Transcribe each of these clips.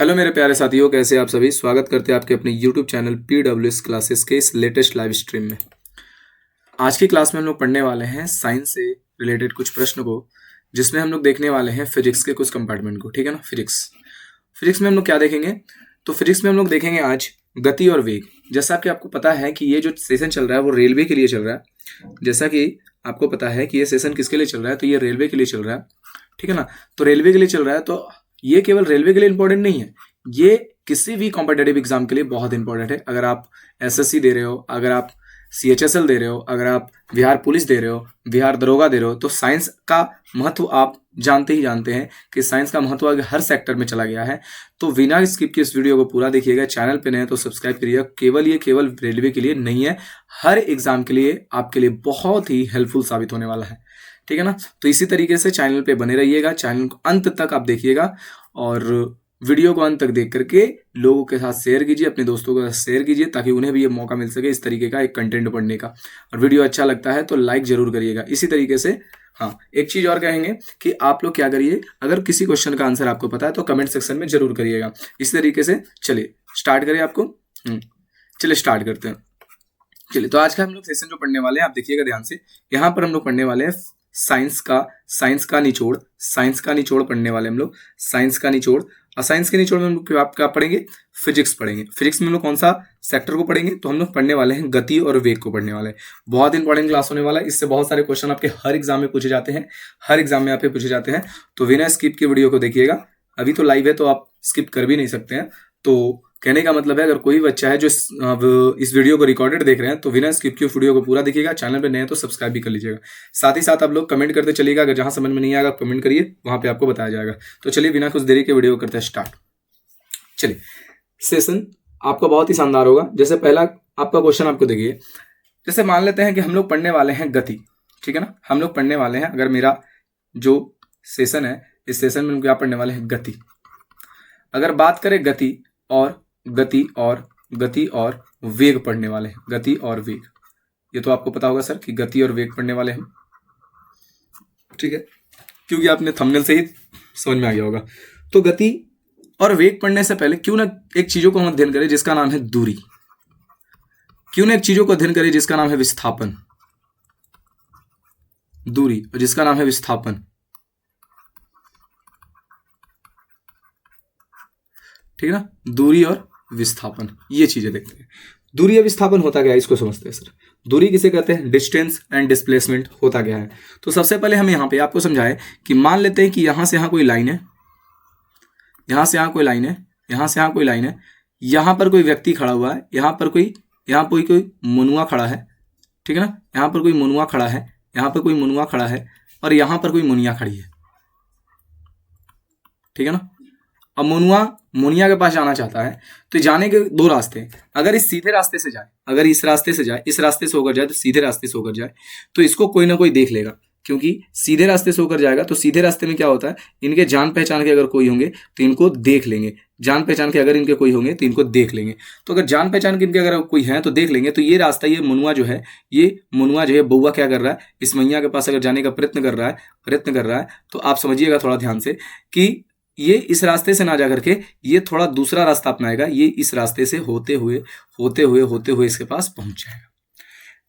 Hello मेरे प्यारे साथियों, कैसे आप सभी। स्वागत करते हैं आपके अपने यूट्यूब चैनल PWS क्लासेस के इस लेटेस्ट लाइव स्ट्रीम में। आज की क्लास में हम लोग पढ़ने वाले हैं साइंस से रिलेटेड कुछ प्रश्न को, जिसमें हम लोग देखने वाले हैं फिजिक्स के कुछ कंपार्टमेंट को। ठीक है ना। फिजिक्स में हम लोग क्या देखेंगे, तो फिजिक्स में हम लोग देखेंगे आज गति और वेग। जैसा कि आपको पता है कि ये जो सेशन चल रहा है वो रेलवे के लिए चल रहा है। जैसा कि आपको पता है कि ये सेशन किसके लिए चल रहा है, तो ये रेलवे के लिए चल रहा है। ठीक है ना। तो रेलवे के लिए चल रहा है, तो ये केवल रेलवे के लिए इंपॉर्टेंट नहीं है, ये किसी भी कॉम्पिटेटिव एग्जाम के लिए बहुत इंपॉर्टेंट है। अगर आप SSC दे रहे हो, अगर आप CHSL दे रहे हो, अगर आप बिहार पुलिस दे रहे हो, बिहार दरोगा दे रहे हो, तो साइंस का महत्व आप जानते ही जानते हैं कि साइंस का महत्व अगर हर सेक्टर में चला गया है। तो बिना स्किप के इस वीडियो को पूरा देखिएगा। चैनल पे नए तो सब्सक्राइब करिएगा। केवल रेलवे के लिए नहीं है, हर एग्जाम के लिए आपके लिए बहुत ही हेल्पफुल साबित होने वाला है। ठीक है ना। तो इसी तरीके से चैनल पे बने रहिएगा, चैनल को अंत तक आप देखिएगा और वीडियो को अंत तक देख करके लोगों के साथ शेयर कीजिए, अपने दोस्तों के साथ शेयर कीजिए, ताकि उन्हें भी ये मौका मिल सके इस तरीके का एक कंटेंट पढ़ने का। और वीडियो अच्छा लगता है तो लाइक जरूर करिएगा। इसी तरीके से हाँ, एक चीज और कहेंगे कि आप लोग क्या करिए, अगर किसी क्वेश्चन का आंसर आपको पता है तो कमेंट सेक्शन में जरूर करिएगा। इस तरीके से चलिए स्टार्ट करें आपको। चलिए स्टार्ट करते हैं। चलिए, तो आज का हम लोग सेशन जो पढ़ने वाले हैं आप देखिएगा ध्यान से। यहाँ पर हम लोग पढ़ने वाले हैं साइंस का निचोड़ पढ़ने वाले हम लोग। साइंस का निचोड़, और साइंस के निचोड़ में हम लोग क्या पढ़ेंगे, फिजिक्स पढ़ेंगे। फिजिक्स में हम लोग कौन सा सेक्टर को पढ़ेंगे, तो हम लोग पढ़ने वाले हैं गति और वेग को पढ़ने वाले हैं। बहुत इंपॉर्टेंट क्लास होने वाला है। इससे बहुत सारे क्वेश्चन आपके हर एग्जाम में पूछे जाते हैं, तो बिना स्किप के वीडियो को देखिएगा। अभी तो लाइव है तो आप स्किप कर भी नहीं सकते हैं। तो कहने का मतलब है, अगर कोई बच्चा है जो इस वीडियो को रिकॉर्डेड देख रहे हैं तो बिना स्किप के वीडियो को पूरा देखिएगा। चैनल पे नए हैं तो सब्सक्राइब भी कर लीजिएगा। साथ ही साथ आप लोग कमेंट करते चलिएगा, अगर जहां समझ में नहीं आएगा कमेंट करिए, वहां पे आपको बताया जाएगा। तो चलिए बिना कुछ देरी के वीडियो को करते हैं स्टार्ट। चलिए, सेशन आपका बहुत ही शानदार होगा। जैसे पहला आपका क्वेश्चन आपको देखिए, जैसे मान लेते हैं कि हम लोग पढ़ने वाले हैं गति। ठीक है ना, हम लोग पढ़ने वाले हैं, अगर मेरा जो सेशन है इस सेशन में हम क्या पढ़ने वाले हैं, गति। अगर बात करें गति और वेग पढ़ने वाले हैं, गति और वेग। ये तो आपको पता होगा सर कि गति और वेग पढ़ने वाले हैं। ठीक है, क्योंकि आपने थंबनेल से ही समझ में आ गया होगा। तो गति और वेग पढ़ने से पहले क्यों ना एक चीजों को हम अध्ययन करें जिसका नाम है दूरी। क्यों ना एक चीजों को अध्ययन करें जिसका नाम है विस्थापन। दूरी और जिसका नाम है विस्थापन। ठीक है ना, दूरी और विस्थापन, ये चीजें देखते हैं। दूरी या विस्थापन होता क्या है, इसको समझते हैं सर। दूरी किसे कहते हैं, डिस्टेंस एंड डिस्प्लेसमेंट होता क्या है। तो सबसे पहले हम यहाँ पे आपको समझाएं कि मान लेते हैं कि यहां से यहां कोई लाइन है, यहां से यहां कोई लाइन है, यहां से यहां कोई लाइन है, यहां पर कोई व्यक्ति खड़ा हुआ है, यहां पर कोई मनुआ खड़ा है। ठीक है ना, यहां पर कोई मनुआ खड़ा है, यहां पर कोई मनुआ खड़ा है, और यहां पर कोई मुनिया खड़ी है। ठीक है ना। अब मुनिया के पास जाना चाहता है, तो जाने के दो रास्ते हैं। अगर इस सीधे रास्ते से जाए, अगर इस रास्ते से जाए, इस रास्ते से होकर जाए, तो सीधे रास्ते से होकर जाए, तो इसको कोई ना कोई देख लेगा। क्योंकि सीधे रास्ते से होकर जाएगा तो सीधे रास्ते में क्या होता है, इनके जान पहचान के अगर कोई होंगे तो इनको देख लेंगे। जान पहचान के अगर इनके कोई होंगे तो इनको देख लेंगे। तो अगर जान पहचान के इनके अगर कोई है तो देख लेंगे। तो ये रास्ता, ये मनुआ जो है बउआ क्या कर रहा है, इस मैया के पास अगर जाने का प्रयत्न कर रहा है, तो आप समझिएगा थोड़ा ध्यान से कि ये इस रास्ते से ना जा करके ये थोड़ा दूसरा रास्ता अपनाएगा। ये इस रास्ते से होते हुए इसके पास पहुंच जाएगा।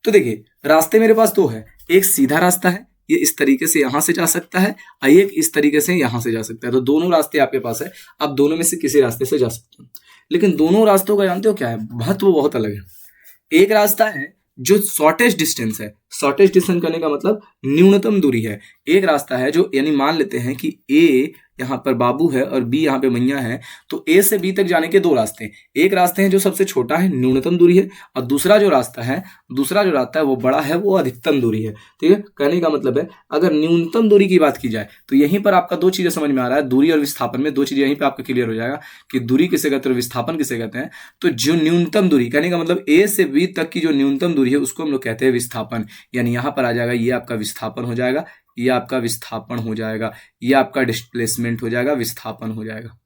तो देखिए, रास्ते मेरे पास दो है। एक सीधा रास्ता है, ये इस तरीके से यहां से जा सकता है, और एक इस तरीके से यहां से जा सकता है। तो दोनों रास्ते आपके पास है, आप दोनों में से किसी रास्ते से जा सकते हैं। लेकिन दोनों रास्तों का जानते हो क्या है, महत्व बहुत अलग है। एक रास्ता है जो शॉर्टेस्ट डिस्टेंस है। शॉर्टेस्ट डिस्टेंस करने का मतलब न्यूनतम दूरी है। एक रास्ता है जो, यानी मान लेते हैं कि ए यहाँ पर बाबू है और बी यहाँ पे मैया है, तो ए से बी तक जाने के दो रास्ते हैं। एक रास्ते हैं जो सबसे छोटा है, न्यूनतम दूरी है, और दूसरा जो रास्ता है वो बड़ा है, वो अधिकतम दूरी है। ठीक है, कहने का मतलब है अगर न्यूनतम दूरी की बात की जाए तो यहीं पर आपका दो चीजें समझ में आ रहा है, दूरी और विस्थापन में दो चीजें यहीं पर आपका क्लियर हो जाएगा कि दूरी किसे कहते हैं और विस्थापन किसे कहते हैं। तो जो न्यूनतम दूरी, कहने का मतलब ए से बी तक की जो न्यूनतम दूरी है उसको हम लोग कहते हैं विस्थापन। यानी यहां पर आ जाएगा, ये आपका विस्थापन हो जाएगा, ये आपका विस्थापन हो जाएगा, ये आपका डिस्प्लेसमेंट हो जाएगा, विस्थापन हो जाएगा।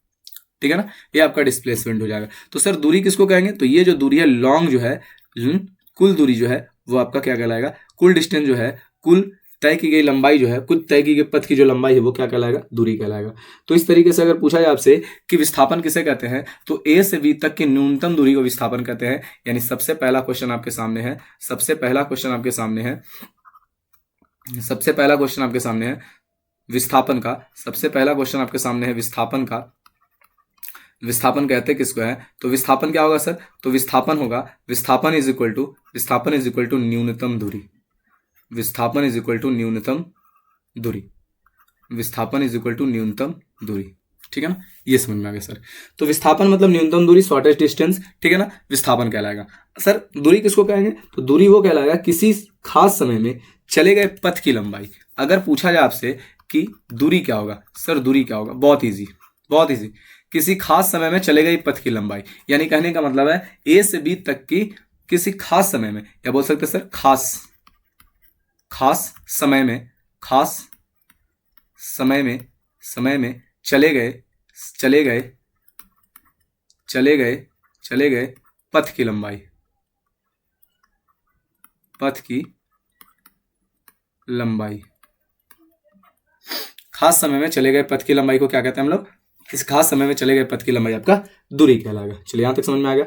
ठीक है ना, ये आपका डिस्प्लेसमेंट हो जाएगा। तो सर दूरी किसको कहेंगे, तो ये जो दूरी है लॉन्ग जो है, कुल दूरी जो है वो आपका क्या कहलाएगा, कुल डिस्टेंस जो है, कुल तय की गई लंबाई जो है, कुछ तय की गई पथ की जो लंबाई है वो क्या कहलाएगा, दूरी कहलाएगा। तो इस तरीके से अगर पूछा जाए आपसे कि विस्थापन किसे कहते हैं, तो ए से बी तक की न्यूनतम दूरी को विस्थापन कहते हैं। यानी सबसे पहला क्वेश्चन आपके सामने है, सबसे पहला क्वेश्चन आपके सामने है, सबसे पहला क्वेश्चन आपके सामने है विस्थापन का, सबसे पहला क्वेश्चन आपके सामने है विस्थापन का। विस्थापन कहते हैं किसको है, तो विस्थापन क्या होगा सर, तो विस्थापन होगा, विस्थापन इज इक्वल टू न्यूनतम दूरी, विस्थापन इज इक्वल टू न्यूनतम दूरी, विस्थापन इज इक्वल टू न्यूनतम दूरी। ठीक है ना, ये समझ में आ गया सर। तो विस्थापन मतलब न्यूनतम दूरी, शॉर्टेस्ट डिस्टेंस, ठीक है ना, विस्थापन कहलाएगा। सर दूरी किसको कहेंगे, तो दूरी वो कहलाएगा किसी खास समय में चले गए पथ की लंबाई। अगर पूछा जाए आपसे कि दूरी क्या होगा, सर दूरी क्या होगा, बहुत ईजी, बहुत ईजी, किसी खास समय में चले गई पथ की लंबाई। यानी कहने का मतलब है ए से बी तक की किसी खास समय में, या बोल सकते सर खास समय में, खास समय में चले गए पथ की लंबाई, पथ की लंबाई, खास समय में चले गए पथ की लंबाई को क्या कहते हैं हम लोग, किस खास समय में चले गए पथ की लंबाई आपका दूरी कहलाएगा। चलिए यहां तक समझ में आ गया।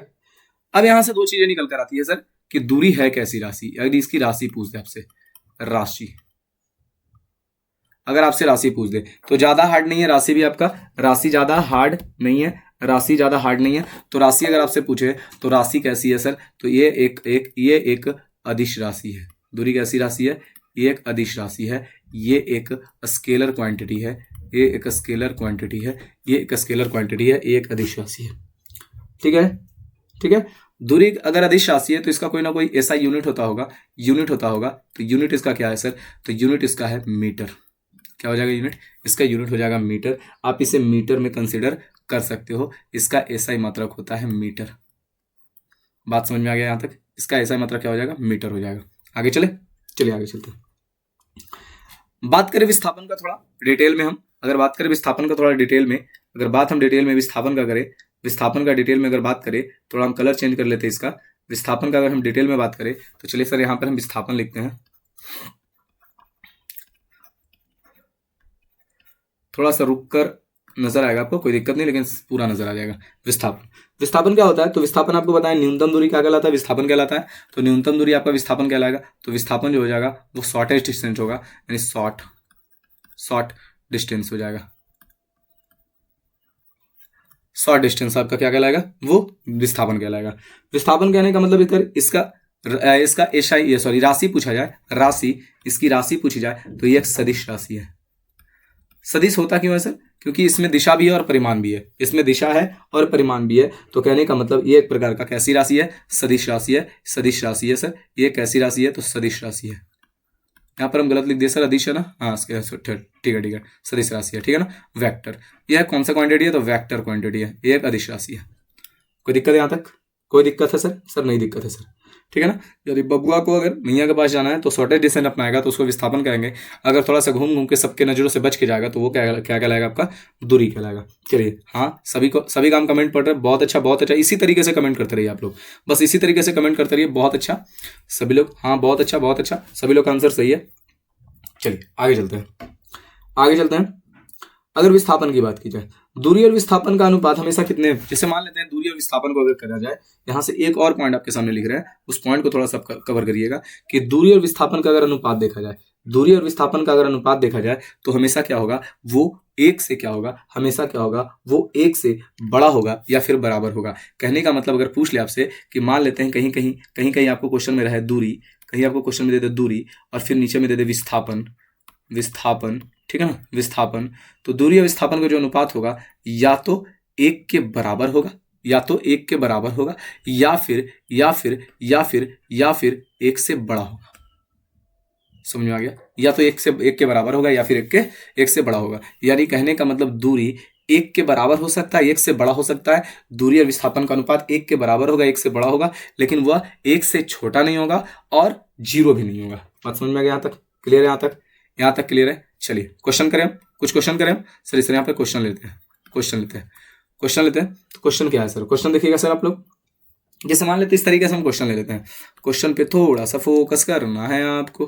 अब यहां से दो चीजें निकल कर आती है सर कि दूरी है कैसी राशि। अगर इसकी राशि पूछ दे आपसे, राशि, अगर आपसे राशि पूछ दे तो ज्यादा हार्ड नहीं है राशि भी आपका, राशि ज्यादा हार्ड नहीं है, राशि ज्यादा हार्ड नहीं है। तो राशि अगर आपसे पूछे तो राशि कैसी है सर, तो ये एक अदिश राशि है। दूरी कैसी राशि है, ये एक अदिश राशि है, ये एक स्केलर क्वांटिटी है, ये एक स्केलर क्वांटिटी है, ये एक स्केलर क्वांटिटी है, ये एक अदिश राशि है। ठीक है, ठीक है। दूरी अगर अदिश राशि है तो इसका कोई ना कोई ऐसा यूनिट होता होगा, तो यूनिट इसका क्या है सर, तो यूनिट इसका है मीटर। क्या हो जाएगा यूनिट, इसका यूनिट हो जाएगा मीटर। आप इसे मीटर में कंसीडर कर सकते हो, इसका एसआई मात्रक होता है मीटर। बात समझ में आ गया यहाँ तक, इसका एसआई मात्रक क्या हो जाएगा, मीटर हो जाएगा। आगे चलिए आगे चलते हैं। बात करें विस्थापन का थोड़ा डिटेल में, हम अगर बात करें विस्थापन का थोड़ा डिटेल में, अगर बात हम डिटेल में विस्थापन का करें, विस्थापन का डिटेल में अगर बात करें, थोड़ा हम कलर चेंज कर लेते हैं इसका। विस्थापन का अगर हम डिटेल में बात करें तो चलिए सर यहाँ पर हम विस्थापन लिखते हैं, थोड़ा सा रुक कर नजर आएगा आपको, कोई दिक्कत नहीं, लेकिन पूरा नजर आ जाएगा। विस्थापन क्या होता है, तो विस्थापन आपको बताएं न्यूनतम दूरी क्या कहलाता है, विस्थापन कहलाता है। तो न्यूनतम दूरी आपका विस्थापन कहलाएगा। तो विस्थापन जो हो जाएगा वो शॉर्टेस्ट डिस्टेंस होगा, यानी शॉर्ट डिस्टेंस हो जाएगा। शॉर्ट डिस्टेंस आपका क्या कहलाएगा, वो विस्थापन कहलाएगा। विस्थापन कहने का मतलब इधर इसका एसआई सॉरी राशि पूछा जाए, राशि, इसकी राशि पूछी जाए तो ये एक सदिश राशि है। सदिश होता क्यों है सर, क्योंकि इसमें दिशा भी है और परिमाण भी है, इसमें दिशा है और परिमाण भी है। तो कहने का मतलब ये एक प्रकार का कैसी राशि है, सदिश राशि है, सदिश राशि है सर। ये कैसी राशि है, तो सदिश राशि है। यहाँ पर हम गलत लिख दिए सर, अदिश है ना, हाँ ठीक है, सदिश राशि है, ठीक है ना। वेक्टर, यह कौन सा क्वांटिटी है, तो वेक्टर क्वांटिटी है, ये एक अदिश राशि है। कोई दिक्कत है यहाँ तक, कोई दिक्कत है सर नहीं दिक्कत है सर, ठीक है ना। यदि बबुआ को अगर मैया के पास जाना है तो शॉर्टेज डिस्टेंस अपनाएगा तो उसको विस्थापन कहेंगे। अगर थोड़ा सा घूम के सबके नजरों से बच के जाएगा तो वो क्या कहलाएगा, आपका दूरी कहलाएगा। चलिए हाँ, सभी काम कमेंट पढ़ रहे हैं, बहुत अच्छा, इसी तरीके से कमेंट करते रहिए आप लोग, बस इसी तरीके से कमेंट करते रहिए। बहुत अच्छा सभी लोग, हाँ बहुत अच्छा, सभी लोग का आंसर सही है। चलिए आगे चलते हैं। अगर विस्थापन की बात की जाए, दूरी और विस्थापन का अनुपात हमेशा कितने, जैसे मान लेते हैं दूरी और विस्थापन को अगर करा जाए, यहाँ से एक और पॉइंट आपके सामने लिख रहे हैं, उस पॉइंट को थोड़ा सा कवर करिएगा कि दूरी और विस्थापन का अगर अनुपात देखा जाए, तो हमेशा क्या होगा, वो एक से क्या होगा, हमेशा क्या होगा, वो एक से बड़ा होगा या फिर बराबर होगा। कहने का मतलब अगर पूछ ले आपसे कि मान लेते हैं कहीं आपको क्वेश्चन में रहे दूरी, कहीं आपको क्वेश्चन में दे दे दूरी और फिर नीचे में दे दे विस्थापन, ठीक है ना, विस्थापन, तो दूरी और विस्थापन का जो अनुपात होगा या तो एक के बराबर होगा, या फिर एक से बड़ा होगा। समझ में आ गया, या तो एक के बराबर होगा या फिर एक से बड़ा होगा। यानी कहने का मतलब दूरी एक के बराबर हो सकता है, एक से बड़ा हो सकता है। दूरी और विस्थापन का अनुपात एक के बराबर होगा, एक से बड़ा होगा, लेकिन वह एक से छोटा नहीं होगा और जीरो भी नहीं होगा। बात समझ में आ गया, यहाँ तक क्लियर है, यहाँ तक क्लियर है। चलिए कुछ क्वेश्चन करें सर, इस यहाँ पे क्वेश्चन लेते हैं। तो क्वेश्चन क्या है सर, क्वेश्चन देखिएगा सर आप लोग, जैसे मान लेते इस तरीके से हम क्वेश्चन ले लेते हैं। क्वेश्चन पे थोड़ा सा फोकस करना है आपको,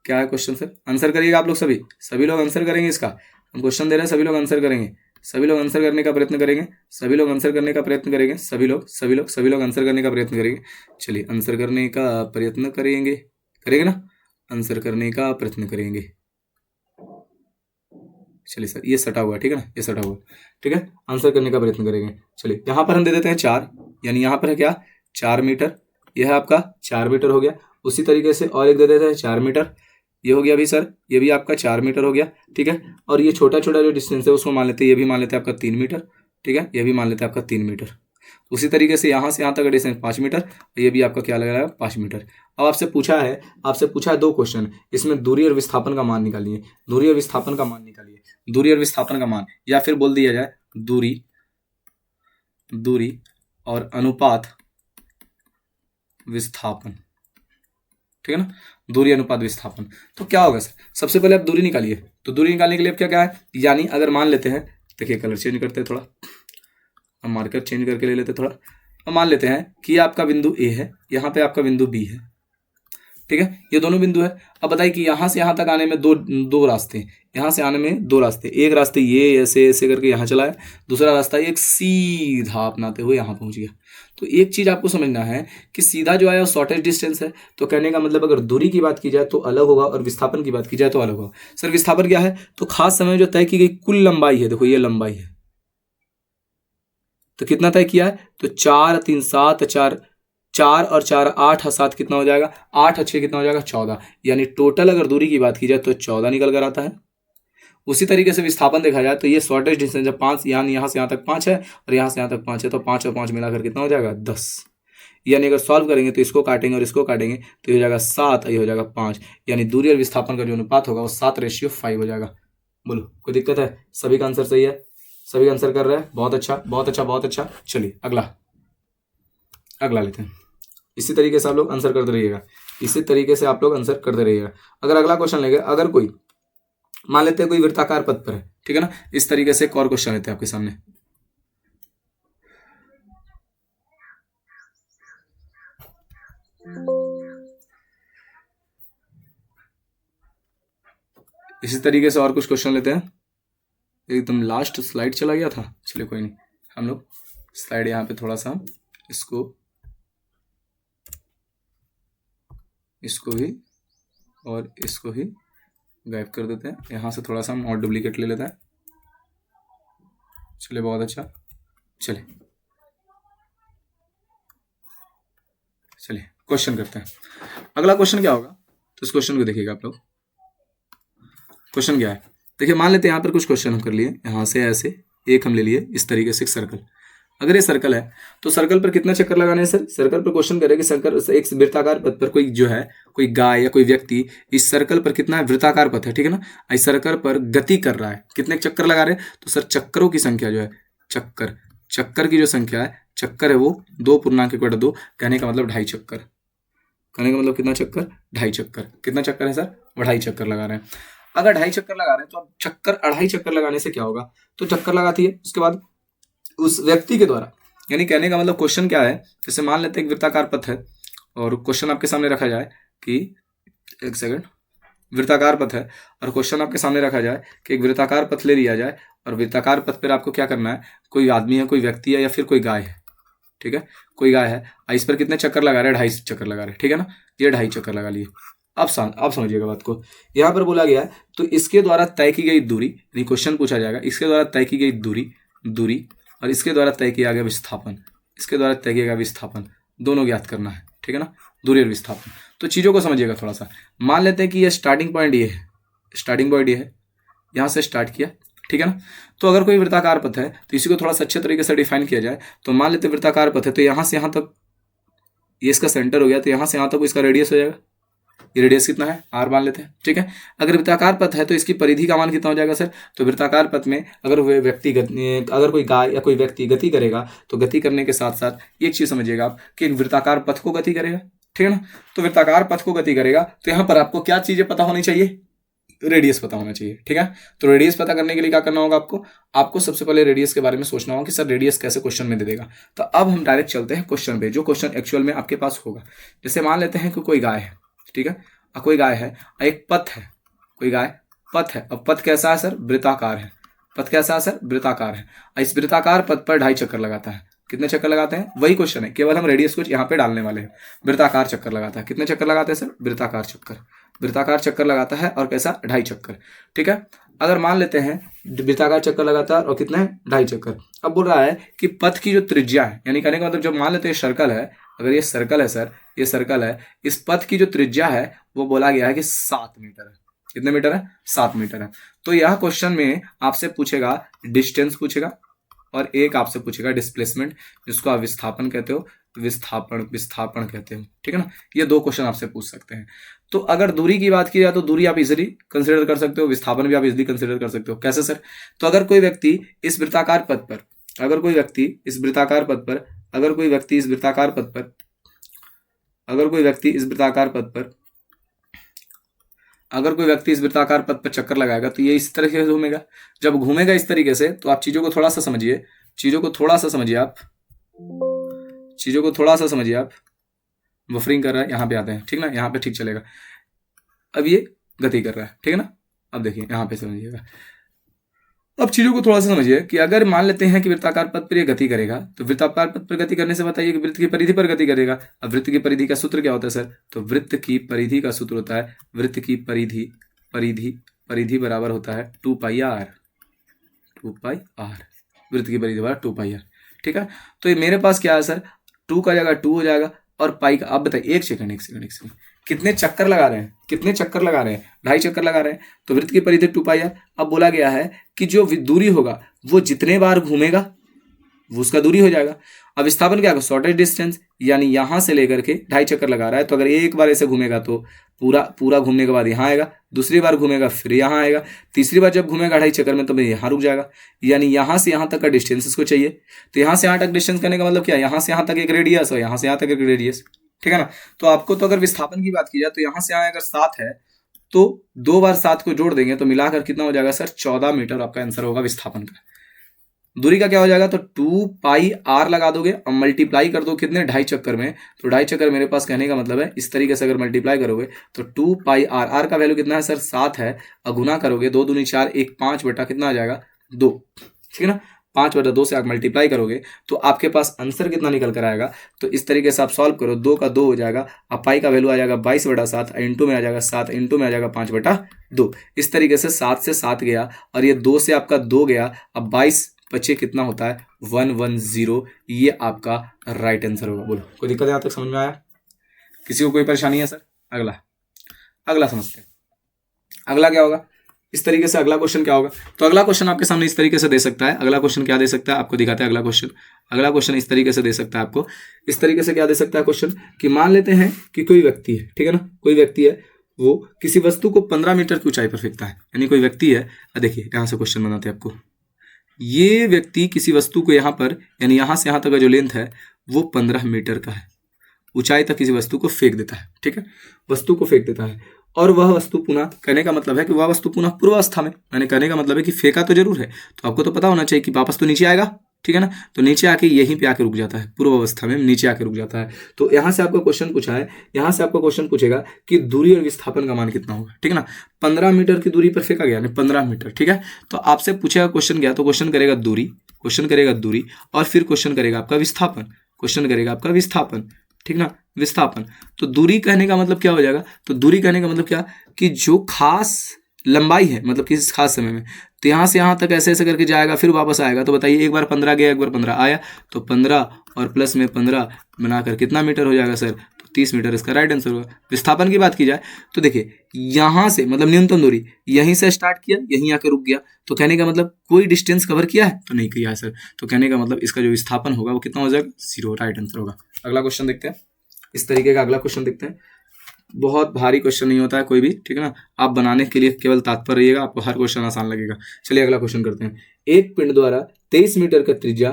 क्या है क्वेश्चन फिर? आंसर करिएगा आप लोग सभी लोग आंसर करेंगे इसका। हम क्वेश्चन दे रहे हैं, सभी लोग आंसर करेंगे, सभी लोग आंसर करने का प्रयत्न करेंगे, सभी लोग आंसर करने का प्रयत्न करेंगे, सभी लोग आंसर करने का प्रयत्न करेंगे। चलिए आंसर करने का प्रयत्न करेंगे ना, आंसर करने का प्रयत्न करेंगे। चलिए सर, ये सटा हुआ है, ठीक है ना, ये सटा हुआ, ठीक है, आंसर करने का प्रयत्न करेंगे। चलिए यहाँ पर हम दे देते हैं 4, यानी यहाँ पर है क्या, 4 मीटर, यह है आपका 4 मीटर हो गया। उसी तरीके से और एक दे देते हैं 4 मीटर, ये हो गया अभी सर, ये भी आपका 4 मीटर हो गया, ठीक है। और ये छोटा छोटा जो डिस्टेंस है उसको मान लेते हैं, ये भी मान लेते हैं आपका 3 मीटर, ठीक है, ये भी मान लेते हैं आपका 3 मीटर। उसी तरीके से यहाँ से यहाँ तक का डिस्टेंस 5 मीटर, ये भी आपका क्या लग रहा है, 5 मीटर। अब आपसे पूछा है 2 क्वेश्चन, इसमें दूरी और विस्थापन का मान निकालिए, दूरी और विस्थापन का मान निकालिए, दूरी और विस्थापन का मान, या फिर बोल दिया जाए दूरी और अनुपात विस्थापन, ठीक है ना, दूरी अनुपात विस्थापन। तो क्या होगा सर, सबसे पहले आप दूरी निकालिए। तो दूरी निकालने के लिए अब क्या है, यानी अगर मान लेते हैं, देखिए कलर चेंज करते हैं थोड़ा, हम मार्कर चेंज करके ले लेते हैं थोड़ा। अब मान लेते हैं कि ये आपका बिंदु ए है, यहाँ पे आपका बिंदु बी है, ठीक है, ये दोनों बिंदु है। अब बताइए कि यहाँ से यहाँ तक आने में दो रास्ते, यहाँ से आने में 2 रास्ते, एक रास्ते ये ऐसे ऐसे करके यहाँ चला है, दूसरा रास्ता एक सीधा अपनाते हुए यहाँ पहुँच गया। तो एक चीज़ आपको समझना है कि सीधा जो है वो शॉर्टेस्ट डिस्टेंस है। तो कहने का मतलब अगर दूरी की बात की जाए तो अलग होगा और विस्थापन की बात की जाए तो अलग होगा। सर विस्थापन क्या है, तो खास समय जो तय की गई कुल लंबाई है, देखो ये लंबाई है, तो कितना तय किया है, तो 4 3 7 4 और 4 8 और 7 कितना हो जाएगा, 8 और 6 कितना हो जाएगा, 14, यानी टोटल अगर दूरी की बात की जाए तो 14 निकल कर आता है। उसी तरीके से विस्थापन देखा जाए तो ये शॉर्टेस्ट डिस्टेंस जब 5, यानी यहाँ से यहाँ तक 5 है और यहाँ से यहाँ तक 5 है, तो 5 और 5 मिलाकर कितना हो जाएगा, 10। यानी अगर सॉल्व करेंगे तो इसको काटेंगे और इसको काटेंगे तो ये हो जाएगा 7 और ये हो जाएगा 5, यानी दूरी और विस्थापन का जो अनुपात होगा वो 7:5 हो जाएगा। बोलो कोई दिक्कत है? सभी का आंसर सही है, सभी आंसर कर रहे हैं, बहुत अच्छा बहुत अच्छा बहुत अच्छा। चलिए अगला लेते हैं। इसी तरीके से आप लोग आंसर करते रहिएगा, इसी तरीके से आप लोग आंसर करते रहिएगा। अगर अगला क्वेश्चन लेंगे, अगर कोई मान लेते हैं कोई वृत्ताकार पथ पर है, ठीक है ना, इस तरीके से एक और क्वेश्चन लेते हैं आपके सामने। इसी तरीके से और कुछ क्वेश्चन लेते हैं। एकदम लास्ट स्लाइड चला गया था, चलिए कोई नहीं, हम लोग स्लाइड यहाँ पे थोड़ा सा इसको भी और इसको ही गायब कर देते हैं। यहाँ से थोड़ा सा हम और डुप्लीकेट ले लेते हैं। चलिए बहुत अच्छा, चलिए क्वेश्चन करते हैं। अगला क्वेश्चन क्या होगा, तो इस क्वेश्चन को देखिएगा आप लोग। क्वेश्चन क्या है, देखिए मान लेते हैं यहाँ पर कुछ क्वेश्चन हम कर लिए, यहाँ से ऐसे एक हम ले लिए, इस तरीके से एक सर्कल। अगर ये सर्कल है तो सर्कल पर कितना चक्कर लगाने हैं सर? सर्कल पर क्वेश्चन करे कि सर्कल एक वृत्ताकार पथ पर कोई जो है, कोई गाय या कोई व्यक्ति इस सर्कल पर कितना वृत्ताकार पथ है, ठीक है ना, इस सर्कल पर गति कर रहा है, कितने चक्कर लगा रहे हैं? तो सर चक्करों की संख्या जो है, चक्कर की जो संख्या है, चक्कर है वो 2.2, कहने का मतलब 2.5 चक्कर, कहने का मतलब कितना चक्कर, 2.5 चक्कर। कितना चक्कर है सर? 2.5 चक्कर लगा रहे हैं। अगर 2.5 चक्कर लगा रहे हैं तो अब चक्कर 2.5 चक्कर लगाने से क्या होगा, तो चक्कर लगाती है, उसके बाद उस व्यक्ति के द्वारा, यानी कहने का मतलब क्वेश्चन क्या है, जैसे मान लेते हैं एक वृत्ताकार पथ है और क्वेश्चन आपके सामने रखा जाए कि एक सेकंड, वृत्ताकार पथ है और क्वेश्चन आपके सामने रखा जाए कि एक वृत्ताकार पथ ले लिया जाए और वृत्ताकार पथ पर आपको क्या करना है, कोई आदमी है, कोई व्यक्ति है या फिर कोई गाय है, ठीक है, कोई गाय है, इस पर कितने चक्कर लगा रहे हैं? 2.5 चक्कर लगा रहे हैं, ठीक है ना, ये 2.5 चक्कर लगा लिए। अब समझिएगा बात को, यहाँ पर बोला गया है तो इसके द्वारा तय की गई दूरी, यानी क्वेश्चन पूछा जाएगा इसके द्वारा तय की गई दूरी और इसके द्वारा तय किया गया विस्थापन, इसके द्वारा तय किया गया विस्थापन, दोनों ज्ञात करना है, ठीक है ना, दूरी और विस्थापन। तो चीज़ों को समझिएगा थोड़ा सा। मान लेते हैं कि ये स्टार्टिंग पॉइंट ये है, यहाँ से स्टार्ट किया, ठीक है ना। तो अगर कोई वृत्ताकार पथ है तो इसी को थोड़ा सा अच्छे तरीके से डिफाइन किया जाए तो मान लेते हैं वृत्ताकार पथ है तो यहाँ से यहाँ तक ये इसका सेंटर हो गया, तो यहाँ से यहाँ तक इसका रेडियस हो जाएगा। ये रेडियस कितना है? r मान लेते हैं, ठीक है। अगर वृत्ताकार पथ है तो इसकी परिधि का मान कितना हो जाएगा सर? तो वृत्ताकार पथ में अगर अगर कोई गाय या कोई व्यक्ति गति करेगा तो गति करने के साथ साथ एक चीज समझिएगा आप कि वृत्ताकार पथ को गति करेगा, ठीक है ना। तो वृत्ताकार पथ को गति करेगा तो यहाँ पर आपको क्या चीजें पता होनी चाहिए? रेडियस पता होना चाहिए, ठीक है। तो रेडियस पता करने के लिए क्या करना होगा आपको सबसे पहले रेडियस के बारे में सोचना होगा कि सर रेडियस कैसे क्वेश्चन में दे देगा। तो अब हम डायरेक्ट चलते हैं क्वेश्चन पे, जो क्वेश्चन एक्चुअल में आपके पास होगा। जैसे मान लेते हैं कि कोई गाय है, ठीक है, और कोई गाय है और एक पथ है, कोई गाय पथ है, और पथ कैसा है सर? वृत्ताकार है। पथ कैसा है सर? वृत्ताकार है। और इस वृत्ताकार पथ पर 2.5 चक्कर लगाता है। कितने चक्कर लगाते हैं? वही क्वेश्चन है, केवल हम रेडियस को यहाँ पे डालने वाले हैं। वृत्ताकार चक्कर लगाता है। कितने चक्कर लगाते हैं सर? वृत्ताकार चक्कर। वृत्ताकार चक्कर लगाता है और कैसा? 2.5 चक्कर। ठीक है, अगर मान लेते हैं वृत्ताकार चक्कर लगाता है और कितने? 2.5 चक्कर। अब बोल रहा है कि पथ की जो त्रिज्या है, यानी कहने का मतलब जब मान लेते हैं सर्कल है, अगर ये सर्कल है सर, ये सर्कल है, इस पथ की जो त्रिज्या है वो बोला गया है कि 7 मीटर है। कितने मीटर है? 7 मीटर है। तो यह क्वेश्चन में आपसे पूछेगा डिस्टेंस पूछेगा और एक आपसे पूछेगा डिस्प्लेसमेंट, जिसको आप विस्थापन कहते हो, विस्थापन कहते हो। ठीक है ना, ये 2 क्वेश्चन आपसे पूछ सकते हैं। तो अगर दूरी की बात की जाए तो दूरी आप इजीली कंसिडर कर सकते हो, विस्थापन भी आप इजीली कंसिडर कर सकते हो। कैसे सर? तो अगर कोई व्यक्ति इस वृत्ताकार पथ पर, अगर कोई व्यक्ति इस वृत्ताकार पथ पर, अगर कोई व्यक्ति इस वृत्ताकार पथ पर, अगर कोई व्यक्ति इस वृत्ताकार पथ पर, अगर कोई व्यक्ति इस वृत्ताकार पथ पर चक्कर लगाएगा तो ये इस तरीके से घूमेगा। जब घूमेगा इस तरीके से तो आप चीजों को थोड़ा सा समझिए, चीजों को थोड़ा सा समझिए आप, चीजों को थोड़ा सा समझिए आप। बफरिंग कर रहा है, यहाँ पे आते हैं, ठीक ना, यहाँ पे ठीक चलेगा। अब ये गति कर रहा है, ठीक है ना। अब देखिए यहाँ पे समझिएगा, अब चीजों को थोड़ा सा समझिए कि अगर मान लेते हैं कि वृत्ताकार पथ पर ये गति करेगा, तो वृत्ताकार पथ पर गति करने से बताइए कि वृत्त की परिधि पर गति करेगा। अब वृत्त की परिधि का सूत्र क्या होता है सर? तो वृत्त की परिधि का सूत्र होता है, वृत्त की परिधि परिधि परिधि बराबर होता है 2πr, 2πr, वृत्त की परिधि बराबर 2πr। ठीक है, तो ये मेरे पास क्या है सर? 2 का जगह 2 हो जाएगा और पाई का, अब बताइए, एक सेकंड, कितने चक्कर लगा रहे हैं? कितने चक्कर लगा रहे हैं? 2.5 चक्कर लगा रहे हैं। तो वृत्त की परिधि 2πr। अब बोला गया है कि जो दूरी होगा वो जितने बार घूमेगा वो उसका दूरी हो जाएगा। अब विस्थापन क्या होगा? शॉर्टेज डिस्टेंस, यानी यहां से लेकर के 2.5 चक्कर लगा रहा है, तो अगर एक बार ऐसे घूमेगा तो पूरा घूमने के बाद यहाँ आएगा, दूसरी बार घूमेगा फिर यहाँ आएगा, तीसरी बार जब घूमेगा 2.5 चक्कर में तो यहाँ रुक जाएगा। यानी यहाँ से यहाँ तक का डिस्टेंस इसको चाहिए। तो यहाँ से यहाँ तक डिस्टेंस करने का मतलब क्या है? यहाँ से यहाँ तक एक रेडियस और यहाँ से यहाँ तक एक रेडियस। ठीक है ना। तो आपको तो अगर विस्थापन की बात की जाए तो यहाँ से यहाँ अगर 7 है तो 2 बार 7 को जोड़ देंगे तो मिलाकर कितना हो जाएगा सर? 14 मीटर आपका आंसर होगा विस्थापन का। दूरी का क्या हो जाएगा? तो 2πr लगा दोगे और मल्टीप्लाई कर दो कितने? 2.5 चक्कर में। तो 2.5 चक्कर मेरे पास कहने का मतलब है इस तरीके से अगर मल्टीप्लाई करोगे तो 2πr, आर का वैल्यू कितना है सर? 7 है, और गुना करोगे 2 दूनी 4, 1 5 बटा कितना आ जाएगा? 2। ठीक है ना, 5/2 से आप मल्टीप्लाई करोगे तो आपके पास आंसर कितना निकल कर आएगा? तो इस तरीके से आप सॉल्व करो, 2 का 2 हो जाएगा, अब पाई का वैल्यू आ जाएगा 22/7, इंटू में आ जाएगा 7, इंटू में आ जाएगा 5/2। इस तरीके से 7 से 7 गया और ये 2 से आपका 2 गया, अब 22 बचे कितना होता है? 110। ये आपका राइट आंसर होगा। बोलो, कोई दिक्कत यहाँ तक समझ में आया? किसी को कोई परेशानी है सर? अगला समझते हैं। अगला क्या होगा? इस तरीके से अगला क्वेश्चन क्या होगा? तो अगला क्वेश्चन आपके सामने इस तरीके से दे सकता है। अगला क्वेश्चन क्या दे सकता है आपको दिखाते हैं। अगला क्वेश्चन इस तरीके से दे सकता है आपको। इस तरीके से क्या दे सकता है क्वेश्चन कि मान लेते हैं कि कोई व्यक्ति है, ठीक है ना, कोई व्यक्ति है, वो किसी वस्तु को 15 मीटर की ऊंचाई पर फेंकता है। यानी कोई व्यक्ति है, देखिए यहां से क्वेश्चन बनाते हैं आपको। ये व्यक्ति किसी वस्तु को यहाँ पर, यानी यहां से यहां तक का जो लेंथ है वो 15 मीटर का है, ऊंचाई तक किसी वस्तु को फेंक देता है। ठीक है, वस्तु को फेंक देता है और वह वस्तु पुनः, कहने का मतलब है कि वह वस्तु पुनः पूर्वावस्था में, मैंने कहने का मतलब है कि फेंका तो जरूर है, तो आपको तो पता होना चाहिए कि वापस तो नीचे आएगा। ठीक है ना, तो नीचे आके यहीं पे आके रुक जाता है, पूर्व अवस्था में नीचे आके रुक जाता है। तो यहाँ से आपको क्वेश्चन पूछा है, यहाँ से आपको क्वेश्चन पूछेगा कि दूरी और विस्थापन का मान कितना होगा। ठीक है ना, 15 मीटर की दूरी पर फेंका गया, 15 मीटर। ठीक है, तो आपसे पूछेगा क्वेश्चन गया तो क्वेश्चन करेगा दूरी, और फिर क्वेश्चन करेगा आपका विस्थापन। ठीक ना, विस्थापन। तो दूरी कहने का मतलब क्या हो जाएगा? तो दूरी कहने का मतलब क्या कि जो खास लंबाई है, मतलब किसी खास समय में, तो यहाँ से यहाँ तक ऐसे ऐसे करके जाएगा फिर वापस आएगा। तो बताइए, एक बार 15 गया, एक बार 15 आया, तो 15 और प्लस में 15 बनाकर कितना मीटर हो जाएगा सर? तो 30 मीटर इसका राइट आंसर होगा। विस्थापन की बात की जाए तो देखिए, यहाँ से मतलब न्यूनतम दूरी यहीं से स्टार्ट किया, यहीं आकर रुक गया, तो कहने का मतलब कोई डिस्टेंस कवर किया है? तो नहीं किया है सर। तो कहने का मतलब इसका जो विस्थापन होगा वो कितना हो जाएगा? 0, राइट आंसर होगा। अगला क्वेश्चन देखते हैं। इस तरीके का अगला क्वेश्चन देखते हैं। बहुत भारी क्वेश्चन नहीं होता है कोई भी, ठीक है ना, आप बनाने के लिए केवल तत्पर रहिएगा, आपको हर क्वेश्चन आसान लगेगा। चलिए अगला क्वेश्चन करते हैं। एक पिंड द्वारा 23 मीटर का त्रिज्या,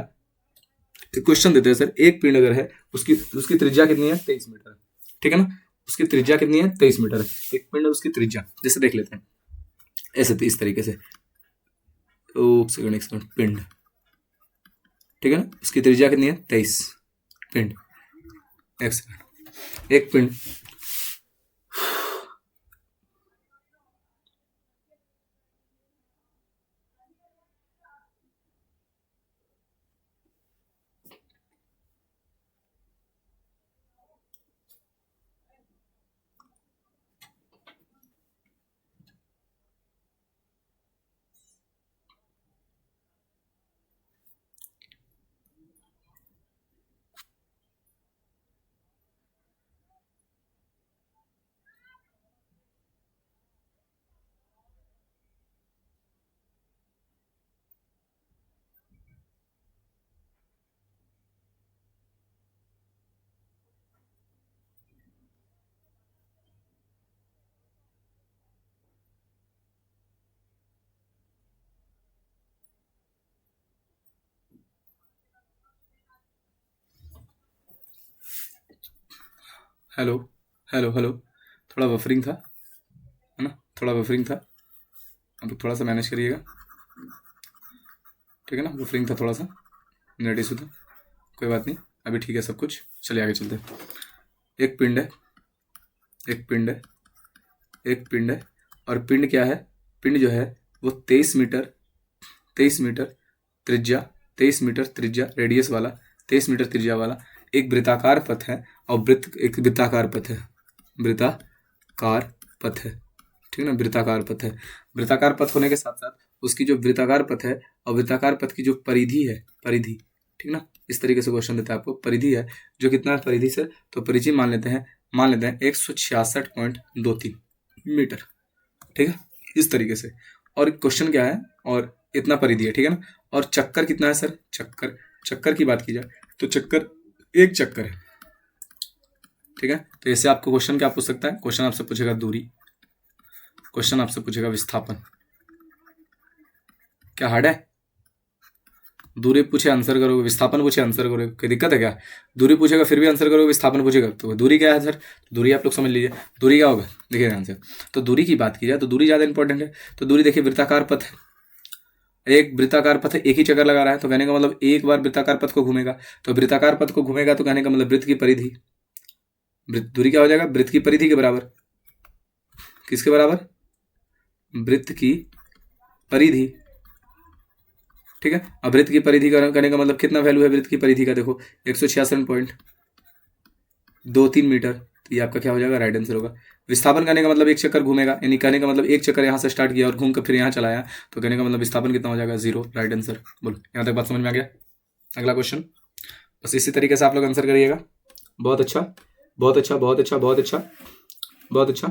क्वेश्चन देते हैं सर, एक पिंड अगर है उसकी त्रिज्या कितनी है? 23 मीटर है। ठीक है ना, उसकी त्रिज्या कितनी है? 23 मीटर है। एक पिंड, उसकी त्रिज्या जैसे देख लेते हैं ऐसे, इस तरीके से, पिंड, ठीक है ना, उसकी त्रिज्या कितनी है? 23 पिंड। एक पिंड हेलो हेलो हेलो, थोड़ा बफरिंग था, है ना, थोड़ा बफरिंग था, अब थोड़ा सा मैनेज करिएगा, ठीक है ना, बफरिंग था थोड़ा सा, नेट इशू था, कोई बात नहीं, अभी ठीक है सब कुछ। चलिए आगे चलते हैं। एक पिंड है, एक पिंड है, एक पिंड है, और पिंड क्या है, पिंड जो है वो 23 मीटर, 23 मीटर त्रिज्या, 23 मीटर त्रिज्या रेडियस वाला, 23 मीटर त्रिज्या वाला एक वृत्ताकार पथ है, और वृत्त एक वृत्ताकार पथ है, वृत्ताकार पथ है, ठीक है ना, वृत्ताकार पथ है। वृत्ताकार पथ होने के साथ साथ उसकी जो वृत्ताकार पथ है और वृत्ताकार पथ की जो परिधि है, परिधि, ठीक ना, इस तरीके से क्वेश्चन देता है आपको, परिधि है जो कितना है परिधि से, तो परिधि मान लेते हैं, 166.23 मीटर, ठीक है, इस तरीके से। और क्वेश्चन क्या है, और इतना परिधि है, ठीक है ना, और चक्कर कितना है सर, चक्कर, चक्कर की बात की जाए तो चक्कर एक चक्कर है, ठीक है। तो ऐसे आपको क्वेश्चन क्या पूछ सकता है, क्वेश्चन आपसे पूछेगा दूरी, क्वेश्चन आपसे पूछेगा विस्थापन। क्या हार्ड है, दूरी पूछे आंसर करोगे, विस्थापन पूछे आंसर करोगे, कोई दिक्कत है क्या, दूरी पूछेगा फिर भी आंसर करोगे, विस्थापन पूछेगा तो दूरी क्या है सर, दूरी आप लोग समझ लीजिए, दूरी क्या होगा, देखिए ध्यान से। तो दूरी की बात की जाए तो दूरी ज़्यादा इंपॉर्टेंट है। तो दूरी देखिए, वृत्ताकार पथ है, एक वृत्ताकार पथ है, एक ही चक्कर लगा रहा है, तो कहने का मतलब एक बार वृत्ताकार पथ को घूमेगा, तो वृत्ताकार पथ को घूमेगा तो कहने का मतलब वृत्त की परिधि, दूरी क्या हो जाएगा, वृत्त की परिधि के बराबर, किसके बराबर, वृत्त की परिधि, ठीक है। अब वृत्त की परिधि करने का मतलब कितना वैल्यू है वृत्त की परिधि का, देखो 166.23 मीटर, तो ये आपका क्या हो जाएगा, राइट आंसर होगा। विस्थापन करने का मतलब एक चक्कर घूमेगा, यानी कहने का मतलब एक चक्कर यहाँ से स्टार्ट किया और घूम कर फिर यहाँ चलाया, तो कहने का मतलब विस्थापन कितना हो जाएगा, 0, राइट आंसर। बोलो, यहाँ तक बात समझ में आ गया। अगला क्वेश्चन, बस इसी तरीके से आप लोग आंसर करिएगा। बहुत अच्छा, बहुत अच्छा, बहुत अच्छा, बहुत अच्छा, बहुत अच्छा,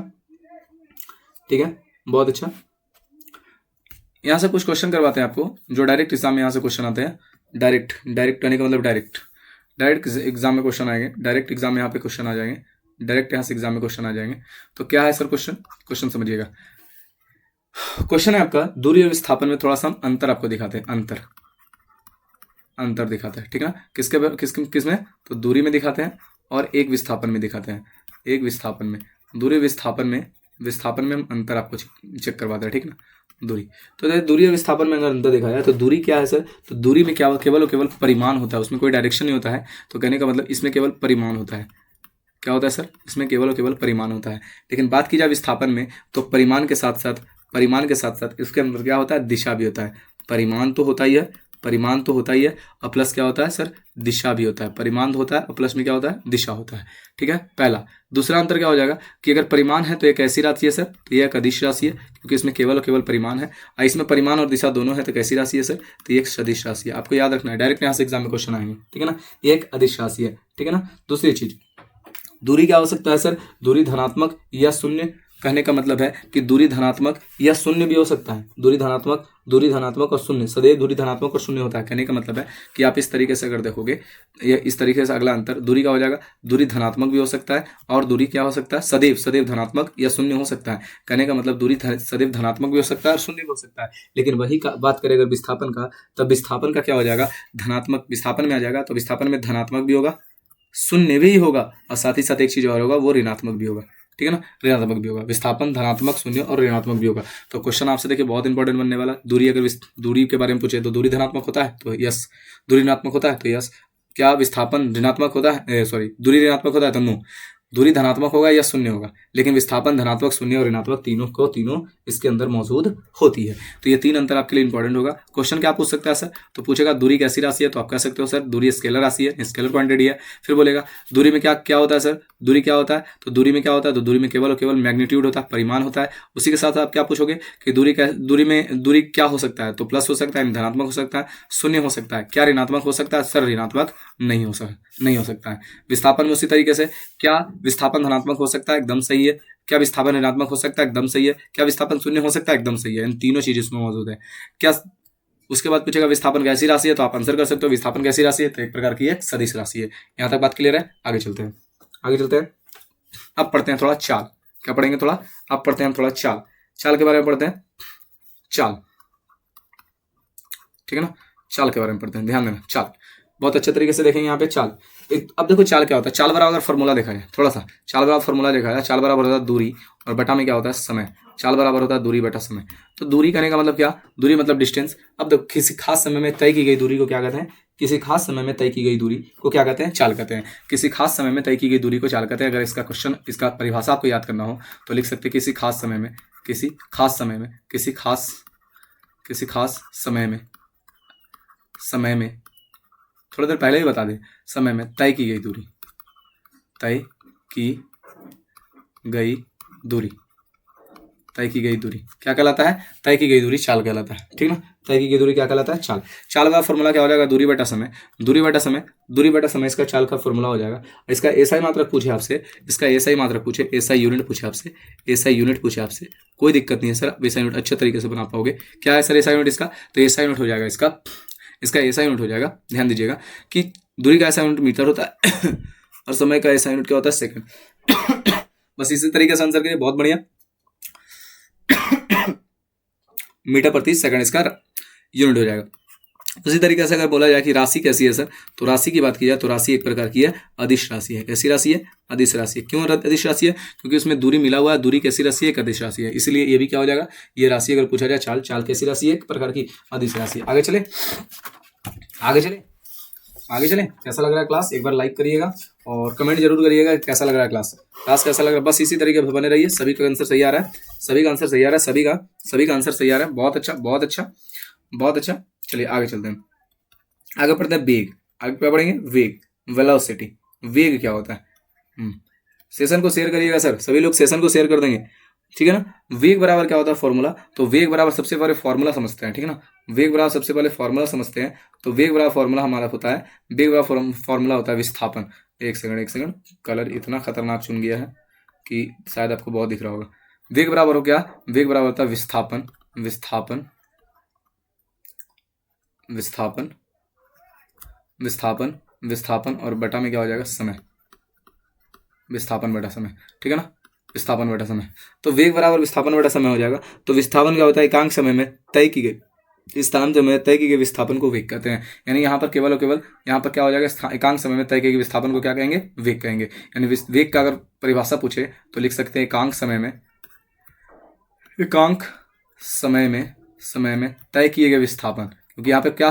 ठीक है, बहुत अच्छा। यहाँ से कुछ क्वेश्चन करवाते हैं आपको, जो डायरेक्ट एग्जाम में यहाँ से क्वेश्चन आते हैं, डायरेक्ट, डायरेक्ट कहने का मतलब डायरेक्ट, डायरेक्ट एग्जाम में क्वेश्चन आएंगे, डायरेक्ट एग्जाम में यहाँ पे क्वेश्चन आ जाएंगे, डायरेक्ट यहाँ से एग्जाम में क्वेश्चन आ जाएंगे। तो क्या है सर क्वेश्चन, क्वेश्चन समझिएगा। क्वेश्चन है आपका, दूरी और विस्थापन में थोड़ा सा हम अंतर आपको दिखाते हैं, अंतर, अंतर दिखाते हैं, ठीक है ना, किसमें, तो दूरी में दिखाते हैं और एक विस्थापन में दिखाते हैं, एक विस्थापन में, दूरी विस्थापन में, विस्थापन में हम अंतर आपको चेक करवाते हैं, ठीक है ना, दूरी। तो दूरी और विस्थापन में अगर अंतर देखा जाए तो दूरी क्या है सर, तो दूरी में क्या केवल और केवल परिमाण होता है, उसमें कोई डायरेक्शन नहीं होता है, तो कहने का मतलब इसमें केवल परिमाण होता है। क्या होता है सर, इसमें केवल और केवल परिमाण होता है। लेकिन बात की जाए विस्थापन में, तो परिमाण के साथ साथ, परिमाण के साथ साथ इसके अंदर क्या होता है, दिशा भी होता है। परिमाण तो होता ही है, परिमाण तो होता ही है, और प्लस क्या होता है सर, दिशा भी होता है। परिमाण होता है और प्लस में क्या होता है, दिशा होता है, ठीक है, पहला। दूसरा अंतर क्या हो जाएगा कि अगर परिमाण है तो एक ऐसी राशि है सर, तो यह एक अदिश राशि है, क्योंकि इसमें केवल और केवल परिमाण है, और इसमें परिमाण और दिशा दोनों है, तो कैसी राशि है सर, तो ये एक सदिश राशि है। आपको याद रखना है, डायरेक्ट यहाँ से एग्जाम में क्वेश्चन आएंगे, ठीक है ना, ये एक अदिश राशि है, ठीक है ना। दूसरी चीज, दूरी क्या हो सकता है सर, दूरी धनात्मक या शून्य, कहने का मतलब है कि दूरी धनात्मक या शून्य भी हो सकता है, दूरी धनात्मक, दूरी धनात्मक और शून्य, सदैव दूरी धनात्मक और शून्य होता है। कहने का मतलब है कि आप इस तरीके से अगर देखोगे, या इस तरीके से अगला अंतर, दूरी का हो जाएगा, दूरी धनात्मक भी हो सकता है, और दूरी क्या हो सकता है, सदैव, सदैव धनात्मक या शून्य हो सकता है। कहने का मतलब दूरी सदैव धनात्मक भी हो सकता है और शून्य भी हो सकता है। लेकिन वही का बात करें अगर विस्थापन का, तब विस्थापन का क्या हो जाएगा, धनात्मक, विस्थापन में आ जाएगा, तो विस्थापन में धनात्मक भी होगा, शून्य भी होगा, और साथ ही साथ एक चीज और होगा, वो ऋणात्मक भी होगा, ठीक है ना, ऋणात्मक भी होगा। विस्थापन धनात्मक, शून्य और ऋणात्मक भी होगा। तो क्वेश्चन आपसे देखिए बहुत इंपॉर्टेंट बनने वाला, दूरी अगर दूरी के बारे में पूछे तो दूरी धनात्मक होता है तो यस, दूरी ऋणात्मक होता है तो यस, क्या विस्थापन ऋणात्मक होता है, सॉरी दूरी ऋणात्मक होता है तो नो, दूरी धनात्मक होगा या शून्य होगा, लेकिन विस्थापन धनात्मक, शून्य और ऋणात्मक तीनों इसके अंदर मौजूद होती है। तो ये तीन अंतर आपके लिए इंपॉर्टेंट होगा। क्वेश्चन क्या पूछ सकता है सर, तो पूछेगा दूरी कैसी राशि है, तो आप कह सकते हो सर दूरी स्केलर राशि है, स्केलर क्वांटिटी है। फिर बोलेगा दूरी में क्या क्या होता है सर, दूरी क्या होता है, तो दूरी में क्या होता है, तो दूरी में केवल और केवल मैग्नीट्यूड होता है, परिमाण होता है। उसी के साथ आप क्या पूछोगे कि दूरी क्या हो सकता है, तो प्लस हो सकता है, धनात्मक हो सकता है, शून्य हो सकता है, क्या ऋणात्मक हो सकता है सर, ऋणात्मक नहीं हो सकता है। विस्थापन में उसी तरीके से, क्या विस्थापन धनात्मक हो सकता है, एकदम सही है, क्या विस्थापन ऋणात्मक हो सकता है, एकदम सही है, क्या विस्थापन शून्य हो सकता है, एकदम सही है। इन तीनों चीज इसमें मौजूद है। क्या उसके बाद पूछेगा विस्थापन कैसी राशि है, तो आप आंसर कर सकते हो विस्थापन कैसी राशि है, तो एक प्रकार की एक सदिश राशि है। यहाँ तक बात क्लियर है, आगे चलते हैं, आगे चलते हैं। अब पढ़ते हैं थोड़ा चाल, क्या पढ़ेंगे थोड़ा, अब पढ़ते हैं थोड़ा चाल, चाल के बारे में पढ़ते हैं, चाल, ठीक है ना, चाल के बारे में पढ़ते हैं, ध्यान देना, चाल। बहुत अच्छे तरीके से देखेंगे यहाँ पे चाल। अब देखो चाल क्या होता है, चाल बराबर फॉर्मूला देखा जाए थोड़ा सा, चाल बराबर फॉर्मूला देखा जाए, चाल बराबर होता है दूरी और बटा में क्या होता है समय। चाल बराबर होता है दूरी बटा समय। तो दूरी करने का मतलब क्या, दूरी मतलब डिस्टेंस। अब देखो किसी खास समय में तय की गई दूरी को क्या कहते हैं, किसी खास समय में तय की गई दूरी को क्या कहते हैं, चाल कहते हैं। किसी खास समय में तय की गई दूरी को चाल कहते हैं। अगर इसका क्वेश्चन, इसका परिभाषा आपको याद करना हो तो लिख सकते हैं किसी खास समय में, किसी खास समय में, किसी खास समय में थोड़ी देर पहले ही बता दें, समय में तय की गई दूरी, तय की गई दूरी, तय की गई दूरी क्या कहलाता है, तय की गई दूरी चाल कहलाता है। ठीक ना, तय की गई दूरी क्या कहलाता है, चाल। चाल का फॉर्मूला क्या हो जाएगा, दूरी बटा समय, दूरी बटा समय, दूरी बटा समय इसका चाल का फॉर्मूला हो जाएगा। इसका एसआई मात्रक पूछे आपसे, इसका एसआई मात्रक पूछे, एसआई यूनिट पूछे आपसे, एसआई यूनिट पूछे आपसे, कोई दिक्कत नहीं है सर, एसआई यूनिट अच्छे तरीके से बना पाओगे। क्या है सर एसआई यूनिट इसका, तो एसआई यूनिट हो जाएगा इसका एसआई यूनिट हो जाएगा, ध्यान दीजिएगा कि दूरी का एसआई यूनिट मीटर होता है और समय का एसआई यूनिट क्या होता है, सेकंड। बस इसी तरीके से आंसर करिए, बहुत बढ़िया। मीटर प्रति सेकंड इसका यूनिट हो जाएगा। उसी तरीके से अगर बोला जाए कि राशि कैसी है सर, तो राशि की बात की जाए तो राशि एक प्रकार की है अदिश राशि है। कैसी राशि है, अदिश राशि है। क्यों अदिश राशि है, क्योंकि उसमें दूरी मिला हुआ है। दूरी कैसी राशि है, एक अदिश राशि है, इसलिए ये भी क्या हो जाएगा, ये राशि अगर पूछा जाए चाल, चाल कैसी राशि है, एक प्रकार की अदिश राशि है। आगे चले, कैसा लग रहा है क्लास, एक बार लाइक करिएगा और कमेंट जरूर करिएगा कैसा लग रहा है क्लास कैसा लग रहा है। बस इसी तरीके से बने रहिए। सभी का आंसर सही आ रहा है, सभी का आंसर सही आ रहा है, सभी का आंसर सही आ रहा है। बहुत अच्छा, बहुत अच्छा, बहुत अच्छा। चलिए आगे चलते हैं, आगे पढ़ते हैं वेग। आगे क्या पढ़ेंगे, वेग, वेलोसिटी। वेग क्या होता है, सेशन को शेयर करिएगा सर, सभी लोग सेशन को शेयर कर देंगे, ठीक है ना। वेग बराबर क्या होता है फॉर्मूला, तो वेग बराबर सबसे पहले फॉर्मूला समझते हैं, ठीक है ना। वेग बराबर सबसे पहले फॉर्मूला समझते हैं। तो वेग बराबर फॉर्मूला हमारा होता है, वेग बराबर फॉर्मूला होता है विस्थापन। एक सेकंड, कलर इतना खतरनाक चुन गया है कि शायद आपको बहुत दिख रहा होगा। वेग बराबर हो क्या, वेग बराबर होता है विस्थापन, विस्थापन, विस्थापन, विस्थापन, विस्थापन और बटा में क्या हो जाएगा, समय, विस्थापन बटा समय, ठीक है ना, विस्थापन बटा समय। तो वेग बराबर विस्थापन बटा समय हो जाएगा। तो विस्थापन क्या होता है, एकांक समय में तय की गई, स्थान में तय की गई विस्थापन को वेग कहते हैं। यानी यहाँ पर केवल और केवल यहाँ पर क्या हो जाएगा, एकांक समय में तय की गई विस्थापन को क्या कहेंगे, वेग कहेंगे। यानी वेग का अगर परिभाषा पूछे तो लिख सकते हैं एकांक समय में, एकांक समय में तय किए गए विस्थापन, क्योंकि यहाँ पे क्या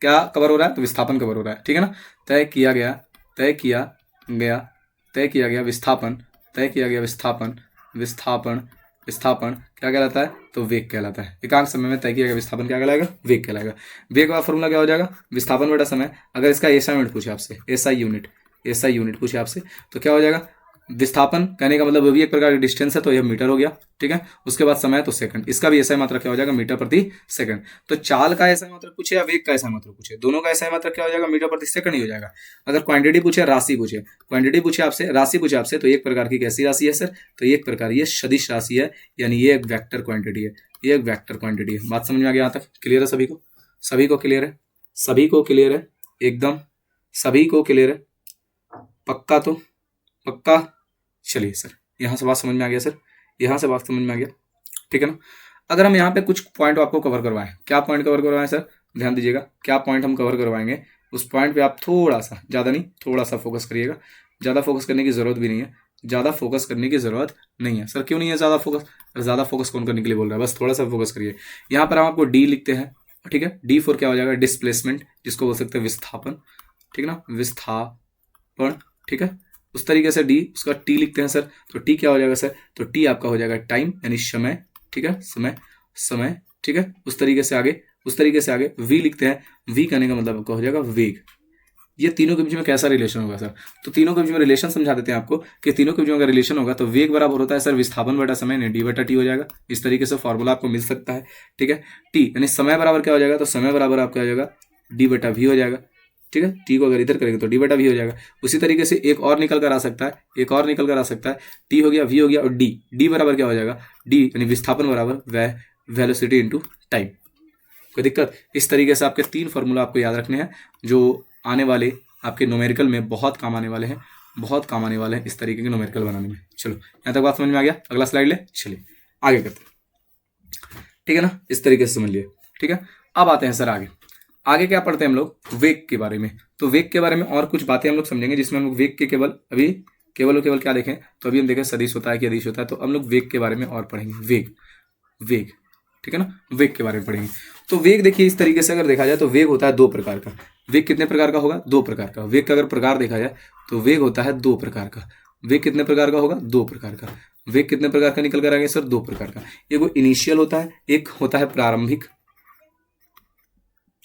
क्या कवर हो रहा है, तो विस्थापन कवर हो रहा है, ठीक है ना। तय किया गया विस्थापन, तय किया गया विस्थापन, विस्थापन क्या कहलाता है, तो वेग कहलाता है। एकांक समय में तय किया गया विस्थापन क्या कहलाएगा, वेग कहलाएगा। वेग का फॉर्मूला क्या हो जाएगा, विस्थापन बटा समय। अगर इसका एसआई यूनिट पूछे आपसे, एसआई यूनिट पूछे आपसे, तो क्या हो जाएगा, विस्थापन कहने का मतलब वो भी एक प्रकार की डिस्टेंस है, तो यह मीटर हो गया, ठीक है। उसके बाद समय तो सेकंड, इसका भी एसआई मात्रक क्या हो जाएगा, मीटर प्रति सेकंड। तो चाल का एसआई मात्रक पूछे या वेग का एसआई मात्रक पूछे, दोनों का एसआई मात्रक क्या हो जाएगा, मीटर प्रति सेकंड ही हो जाएगा। अगर क्वांटिटी पूछे, राशि पूछे आपसे, तो एक प्रकार की कैसी राशि है सर, तो एक प्रकार ये सदिश राशि है, यानी ये एक वेक्टर क्वांटिटी है, ये एक वेक्टर क्वांटिटी है। बात समझ में आ गया, यहाँ तक क्लियर है सभी को क्लियर है, एकदम सभी को क्लियर है, पक्का, तो पक्का। चलिए सर, यहाँ से बात समझ में आ गया, ठीक है ना। अगर हम यहाँ पे कुछ पॉइंट आपको कवर करवाएं, क्या पॉइंट कवर करवाएं सर, ध्यान दीजिएगा, क्या पॉइंट हम कवर करवाएंगे, उस पॉइंट पे आप थोड़ा सा, ज़्यादा नहीं, थोड़ा सा फोकस करिएगा। ज़्यादा फोकस करने की ज़रूरत भी नहीं है, सर क्यों नहीं है ज़्यादा फोकस कौन करने के लिए बोल रहा है, बस थोड़ा सा फोकस करिए। यहाँ पर हम आपको डी लिखते हैं, ठीक है। डी फॉर क्या हो जाएगा, डिस्प्लेसमेंट, जिसको बोल सकते हैं विस्थापन, ठीक है ना, विस्थापन, ठीक है। उस तरीके से डी, उसका टी लिखते हैं सर, तो टी क्या हो जाएगा सर, तो टी आपका हो जाएगा टाइम, यानी समय, ठीक है, समय, ठीक है। उस तरीके से आगे वी लिखते हैं, वी कहने का मतलब आपका हो जाएगा वेग। ये तीनों के बीच में कैसा रिलेशन होगा सर, तो तीनों के बीच में रिलेशन समझा देते हैं आपको कि तीनों के बीच में अगर रिलेशन होगा तो वेग बराबर होता है सर विस्थापन बटा समय, यानी डी बटा टी हो जाएगा। इस तरीके से फॉर्मूला आपको मिल सकता है, ठीक है। टी यानी समय बराबर क्या हो जाएगा, तो समय बराबर आपका हो जाएगा डी बटा वी हो जाएगा, ठीक है। टी को अगर इधर करेंगे तो डी बटा वी हो जाएगा। उसी तरीके से एक और निकल कर आ सकता है, टी हो गया, वी हो गया, और डी बराबर क्या हो जाएगा, डी यानी विस्थापन बराबर वेलोसिटी इनटू टाइम। कोई दिक्कत, इस तरीके से आपके 3 फार्मूला आपको याद रखने हैं, जो आने वाले आपके न्यूमेरिकल में बहुत काम आने वाले हैं, इस तरीके के न्यूमेरिकल बनाने में। चलो यहाँ तक बात समझ में आ गया, अगला स्लाइड ले, चलिए आगे करते हैं, ठीक है ना। इस तरीके से समझ लिए, ठीक है। अब आते हैं सर आगे, आगे क्या पढ़ते हैं हम लोग, वेग के बारे में। तो वेग के बारे में और कुछ बातें हम लोग समझेंगे, जिसमें हम लोग वेग के केवल और केवल क्या देखें, तो अभी हम देखें सदिश होता है कि अदिश होता है, तो हम लोग वेग के बारे में और पढ़ेंगे। वेग, वेग, ठीक है ना, वेग के बारे में पढ़ेंगे। तो वेग देखिए इस तरीके से अगर देखा जाए तो वेग होता है दो प्रकार का। वेग कितने प्रकार का होगा, दो प्रकार का। वेग का अगर प्रकार देखा जाए तो वेग होता है दो प्रकार का। वेग कितने प्रकार का होगा, दो प्रकार का। वेग कितने प्रकार का निकल कर आएंगे सर, दो प्रकार का। एक वो इनिशियल होता है, एक होता है प्रारंभिक।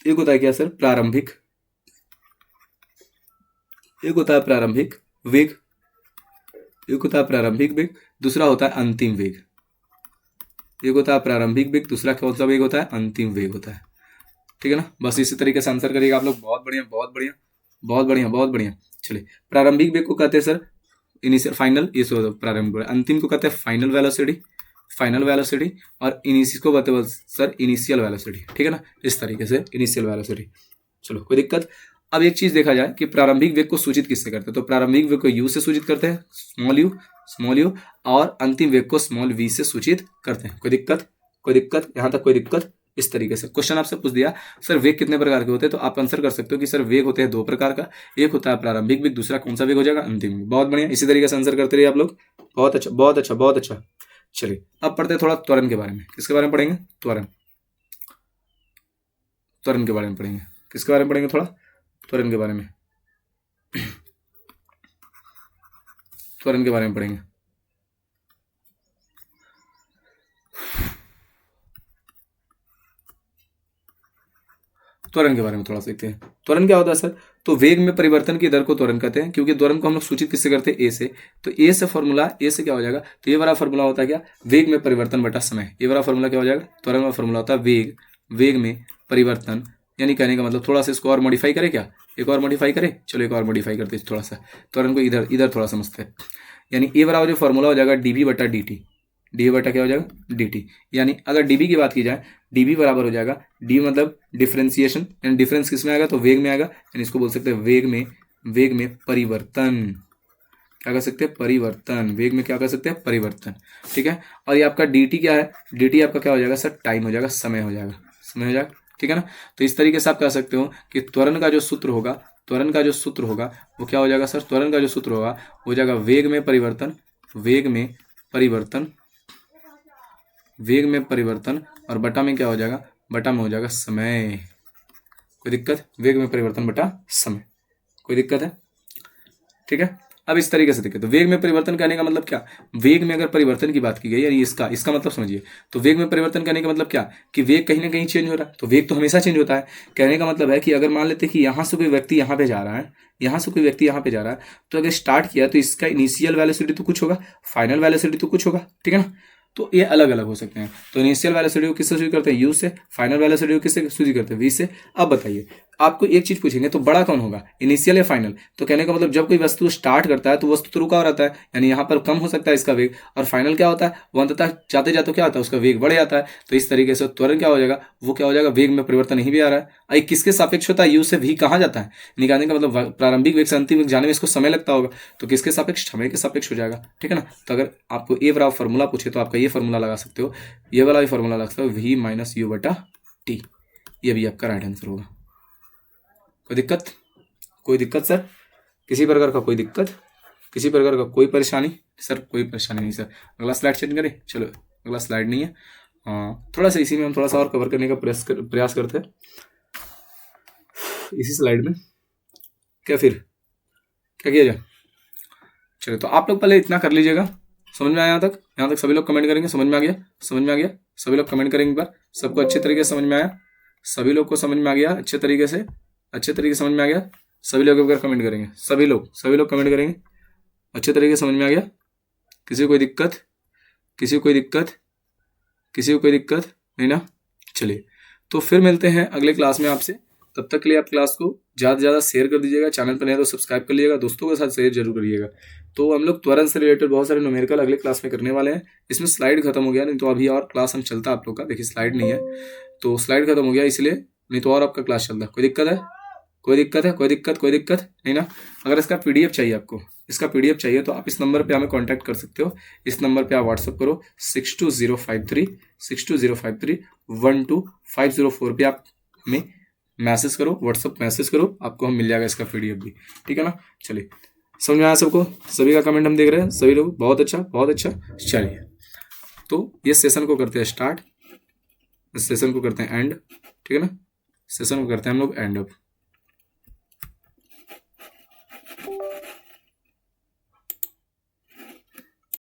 एक होता है क्या सर, प्रारंभिक। एक होता है प्रारंभिक वेग, एक होता है प्रारंभिक वेग, दूसरा होता है अंतिम वेग। एक होता है प्रारंभिक वेग, दूसरा कौन सा वेग होता है, अंतिम वेग होता है। ठीक है ना, बस इसी तरीके से आंसर करिएगा आप लोग। बहुत बढ़िया, बहुत बढ़िया, बहुत बढ़िया, बहुत बढ़िया। चलिए, प्रारंभिक वेग को कहते हैं सर इनिशियल, फाइनल, ये प्रारंभिक। अंतिम को कहते हैं फाइनल वेलोसिटी, फाइनल वेलोसिटी। और इनिशियल को कहते हैं सर इनिशियल वेलोसिटी। ठीक है ना, इस तरीके से इनिशियल वेलोसिटी। चलो, कोई दिक्कत। अब एक चीज देखा जाए कि प्रारंभिक वेग को सूचित किससे करते हैं, तो प्रारंभिक वेग को यू से सूचित करते हैं, स्मॉल यू, और अंतिम वेग को स्मॉल वी से सूचित करते हैं। कोई दिक्कत, कोई दिक्कत, यहां तक कोई दिक्कत। इस तरीके से क्वेश्चन आपसे पूछ दिया सर वेग कितने प्रकार के होते हैं, तो आप आंसर कर सकते हो कि सर वेग होते हैं दो प्रकार का। एक होता है प्रारंभिक वेग, दूसरा कौन सा वेग हो जाएगा, अंतिम वेग। बहुत बढ़िया, इसी तरीके से आंसर करते रहिए आप लोग। बहुत अच्छा, बहुत अच्छा, बहुत अच्छा। चलिए, अब पढ़ते हैं थोड़ा त्वरण के बारे में। किसके बारे में पढ़ेंगे, त्वरण, त्वरण के बारे में पढ़ेंगे। किसके बारे में पढ़ेंगे, थोड़ा त्वरण के बारे में, त्वरण के बारे में पढ़ेंगे। त्वरण के बारे में थोड़ा सीखते हैं। त्वरण क्या होता है सर, तो वेग में परिवर्तन की दर को त्वरण कहते हैं, क्योंकि त्वरण को हम लोग सूचित किससे करते हैं, ए से। तो ए से फॉर्मूला, ए से क्या हो जाएगा, तो ये वाला फॉर्मूला होता है क्या, वेग में परिवर्तन बटा समय। ये वाला फॉर्मूला क्या हो जाएगा, त्वरण का फॉर्मूला होता है वेग, वेग में परिवर्तन। यानी कहने का मतलब थोड़ा सा इसको और मॉडिफाई करें क्या, एक और मॉडिफाई करें। चलो एक और मॉडिफाई करते हैं थोड़ा सा, त्वरण को इधर इधर थोड़ा समझते हैं। यानी ए बराबर जो फॉर्मूला हो जाएगा डीवी बटा डी टी, डी बटा क्या हो जाएगा, डी टी। यानी अगर डीबी की बात की जाए, डीबी बराबर हो जाएगा, डी मतलब डिफरेंशिएशन, यानी डिफरेंस किस में आएगा, तो वेग में आएगा। यानी इसको बोल सकते हैं वेग में, वेग में परिवर्तन। क्या कर सकते हैं, परिवर्तन। वेग में क्या कर सकते हैं, परिवर्तन। ठीक है, और ये आपका डी टी क्या है, डी टी आपका क्या हो जाएगा सर, टाइम हो जाएगा, समय हो जाएगा, समय हो जाएगा। ठीक है ना, तो इस तरीके से आप कह सकते हो कि त्वरण का जो सूत्र होगा, त्वरण का जो सूत्र होगा वो क्या हो जाएगा सर, त्वरण का जो सूत्र होगा हो जाएगा वेग में परिवर्तन, वेग में परिवर्तन, वेग में परिवर्तन, और बटा में क्या हो जाएगा, बटा में हो जाएगा समय। कोई दिक्कत, वेग में परिवर्तन बटा समय। कोई दिक्कत है, ठीक है। अब इस तरीके से देखिए, तो वेग में परिवर्तन करने का मतलब क्या, वेग में अगर परिवर्तन की बात की गई, यानी इसका मतलब समझिए। तो वेग में परिवर्तन करने का मतलब क्या, कि वेग कहीं ना कहीं चेंज हो रहा है, तो वेग तो हमेशा चेंज होता है। कहने का मतलब है कि अगर मान लेते हैं कि यहाँ से कोई व्यक्ति यहाँ पे जा रहा है, यहाँ से कोई व्यक्ति यहाँ पे जा रहा है, तो अगर स्टार्ट किया तो इसका इनिशियल वेलोसिटी तो कुछ होगा, फाइनल वेलोसिटी तो कुछ होगा। ठीक है ना, तो ये अलग अलग हो सकते हैं। तो इनिशियल वेलोसिटी को किससे सूचित करते हैं, यू से, फाइनल वेलोसिटी को किससे सूचित करते हैं, वी से। अब बताइए, आपको एक चीज पूछेंगे तो बड़ा कौन होगा, इनिशियल या फाइनल। तो कहने का मतलब जब कोई वस्तु स्टार्ट करता है तो वस्तु तो रुका रहता है, यानी यहाँ पर कम हो सकता है इसका वेग, और फाइनल क्या होता है, वो अंततः जाते जाते क्या होता है, उसका वेग बढ़ जाता है। तो इस तरीके से त्वरण क्या हो जाएगा, वो क्या हो जाएगा, वेग में परिवर्तन नहीं भी आ रहा है। ये किसके सापेक्ष होता है, यू से वी कहाँ जाता है, निकालने का मतलब प्रारंभिक वेग से अंतिम वेग जाने में इसको समय लगता होगा, तो किसके सापेक्ष, समय के सापेक्ष हो जाएगा। ठीक है ना, तो अगर आपको ए बराबर फॉर्मूला पूछे तो आपका ये फॉर्मूला लगा सकते हो, ये वाला भी फॉर्मूला लगा सकते हो, वी माइनस यू बटा टी। ये भी आपका राइट आंसर होगा। कोई दिक्कत, कोई दिक्कत सर, किसी प्रकार का कोई दिक्कत, किसी प्रकार का कोई परेशानी सर, कोई परेशानी नहीं सर। अगला स्लाइड चेंज करें, चलो अगला स्लाइड नहीं है, थोड़ा सा इसी में हम थोड़ा सा और कवर करने का प्रयास करते हैं इसी स्लाइड में। क्या फिर क्या किया जाए, चलिए तो आप लोग पहले इतना कर लीजिएगा, समझ में आया यहाँ तक, यहाँ तक सभी लोग कमेंट करेंगे, समझ में आ गया, समझ में आ गया, सभी लोग कमेंट करेंगे एक बार, सबको अच्छे तरीके से समझ में आया, सभी लोग को समझ में आ गया अच्छे तरीके से, अच्छे तरीके से समझ में आ गया, सभी लोग एक बार कमेंट करेंगे, सभी लोग कमेंट करेंगे, अच्छे तरीके से समझ में आ गया, किसी को कोई दिक्कत, किसी को कोई दिक्कत, किसी को कोई दिक्कत नहीं ना। चलिए, तो फिर मिलते हैं अगले क्लास में आपसे, तब तक के लिए आप क्लास को ज़्यादा से ज़्यादा शेयर कर दीजिएगा, चैनल पर नहीं तो सब्सक्राइब कर लीजिएगा, दोस्तों के साथ शेयर जरूर करिएगा। तो हम लोग त्वरण से रिलेटेड बहुत सारे न्यूमेरिकल अगले क्लास में करने वाले हैं। इसमें स्लाइड खत्म हो गया, नहीं तो अभी और क्लास हम चलता आप लोग का, देखिए स्लाइड नहीं है तो स्लाइड खत्म हो गया इसलिए, नहीं तो और आपका क्लास चलता। कोई दिक्कत है, कोई दिक्कत है, कोई दिक्कत, कोई दिक्कत नहीं ना। अगर इसका पीडीएफ चाहिए आपको, इसका पीडीएफ चाहिए तो आप इस नंबर पे हमें कांटेक्ट कर सकते हो, इस नंबर पे आप व्हाट्सअप करो 62053 12504 पे आप हमें मैसेज करो, व्हाट्सअप मैसेज करो, आपको हम मिल जाएगा इसका PDF भी, ठीक है ना। चलिए, समझ में आया सबको? सभी का कमेंट हम देख रहे हैं, सभी लोग बहुत अच्छा बहुत अच्छा। चलिए, तो ये सेशन को करते हैं स्टार्ट, इस सेशन को करते हैं एंड, ठीक है ना। सेशन को करते हैं हम लोग एंड अप।